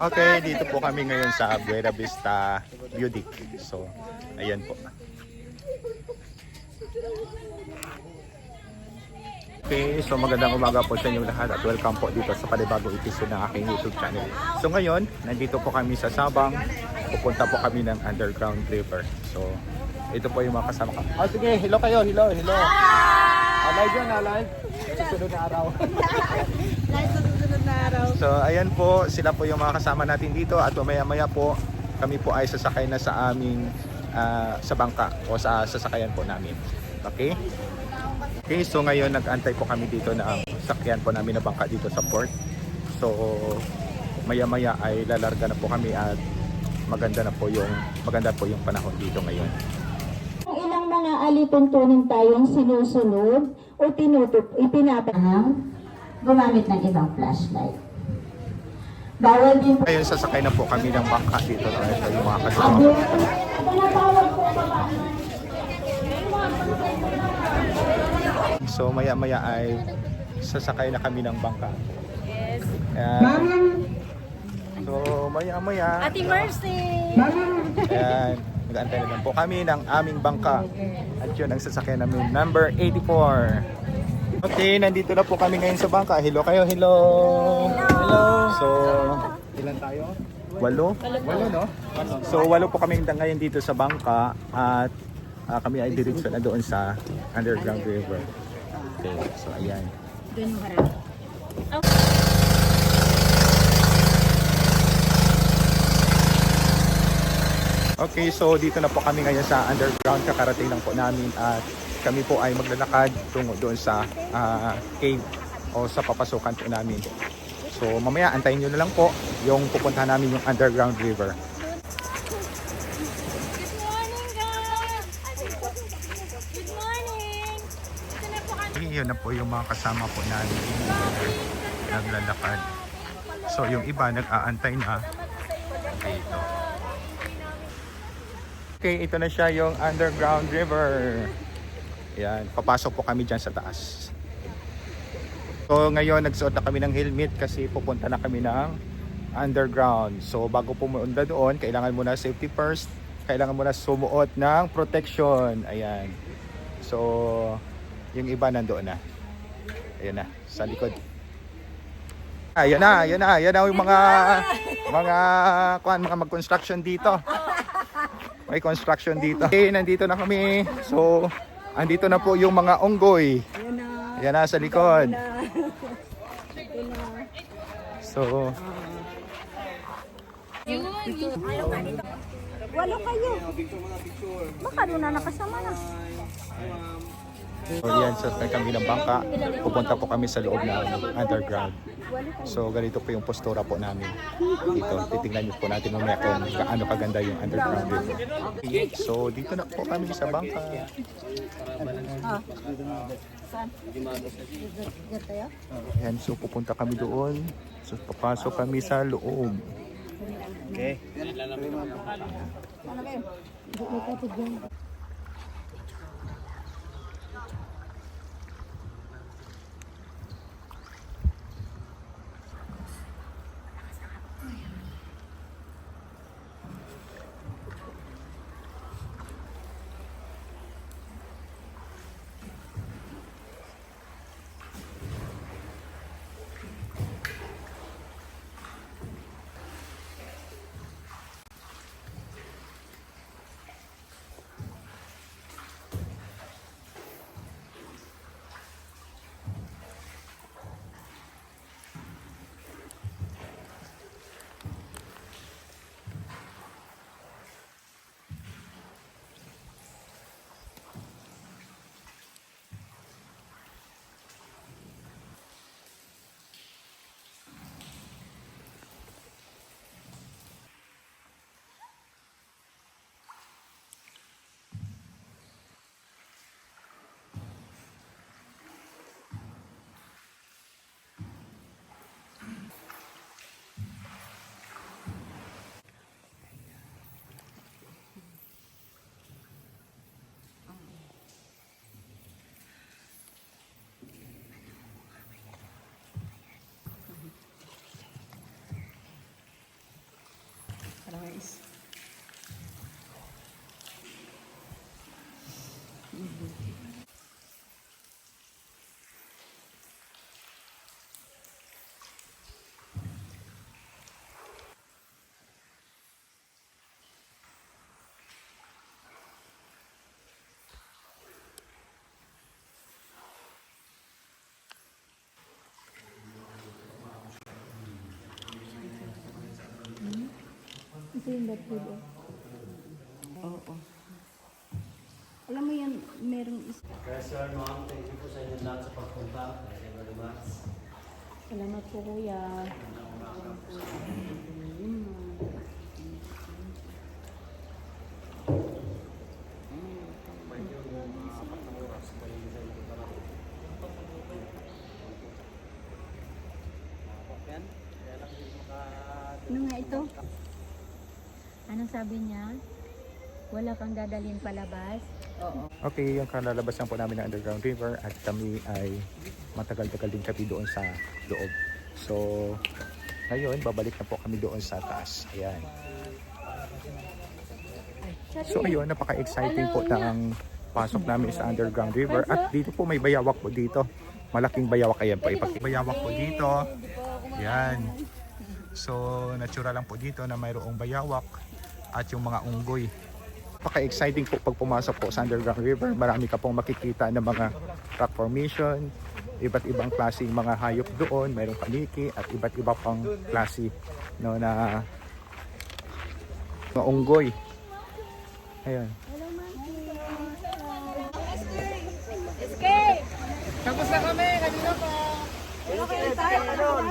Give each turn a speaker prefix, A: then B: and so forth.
A: Okay, dito po kami ngayon sa Buena Vista Budik. So, ayan po. Okay, so magandang umaga po sa inyong lahat at welcome po dito sa panibagong episode ng aking YouTube channel. So ngayon, nandito po kami sa Sabang. Pupunta po kami ng Underground River. So, ito po yung mga kasama ko. Oh, sige, hello kayo, hello. Alive yun, alive. Susunod na araw. So ayan po, sila po yung mga kasama natin dito at maya-maya po kami po ay sasakay na sa aming sa bangka o sa sasakayan po namin. Okay? Okay, so ngayon nag-antay po kami dito na sakyan po namin na bangka dito sa port. So maya-maya ay lalarga na po kami at maganda po yung panahon dito ngayon.
B: Ilang mga alituntunin tayong sinusunod o ipinapangang gumamit ng ibang flashlight. Bawal din po.
A: Ngayon sasakay na po kami ng bangka dito sa yung mga kasama po. So maya-maya ay sasakay na kami ng bangka.
C: Yes.
A: So maya-maya.
C: Ate Mercy!
A: Ayan, nag-aantay na lang po kami ng aming bangka. At yun ang sasakyan namin, number 84. Okay, nandito na po kami ngayon sa bangka. Hello kayo, hello. So, ilan tayo? 8? 8, no? So, 8 po kami ngayon dito sa bangka. At kami ay diretso na doon sa Underground River. Okay, so ayan.
C: Doon mo harap.
A: Okay, so dito na po kami ngayon sa underground. Kakarating lang po namin at kami po ay maglalakad tungo doon sa cave o sa papasukan po namin. So mamaya antayin nyo na lang po yung pupuntahan namin yung Underground River.
C: Good morning, guys! Good morning! Ito na po kami.
A: Yun na po yung mga kasama po namin naglalakad. So yung iba nag-aantay na dito. Okay, ito na siya yung Underground River. Yan, papasok po kami dyan sa taas. So ngayon nagsuot na kami ng helmet kasi pupunta na kami ng underground. So bago pumunta doon, kailangan muna safety first. Kailangan muna sumuot ng protection. Ayan. So yung iba nandoon na. Ayan na, sa likod. Ayan na yung mga mag-construction dito. May construction dito. Okay, nandito na kami. So, andito na po yung mga onggoy. Yan na sa likod. So,
B: Walo kayo. Baka doon na nakasama na.
A: so yan, sa kami ng bangka. Pupunta po kami sa loob ng underground. So, ganito po yung postura po namin. Dito, titingnan niyo po natin mamaya kung gaano kaganda yung underground river. Okay, so, dito na po kami sa bangka. Yan, so pupunta kami doon. So, papasok kami sa loob. Okay.
B: Rice.
C: Ito yung bad food, oh.
B: Oo. Alam mo yan, merong isa.
D: Kaya sir, ma'am, thank you po sa inyo lahat sa pagpunta. Thank you very much.
B: Salamat po kuya. Ano nga ito?
C: Anong sabi niya? Wala kang dadalhin palabas?
B: Oo.
A: Okay, yung kalalabasan po namin ng Underground River at kami ay matagal-tagal din kami doon sa loob. So, ngayon, babalik na po kami doon sa taas. Ayan. So, ayun, napaka-exciting po ng pasok namin sa Underground River. At dito po may bayawak po dito. Malaking bayawak. Ayan po, bayawak po dito. Ayan. So, natural lang po dito na mayroong bayawak at yung mga unggoy. Napaka-exciting po pag pumasok po sa Underground River. Marami ka pong makikita ng mga rock formation, iba't ibang klaseng mga hayop doon, mayroong paniki at iba't iba pang klase no, na mga unggoy. Ayan.
C: Hello, Monkey. Escape!
A: Tapos na kami, kanina pa.
C: Okay, tayo. Doon.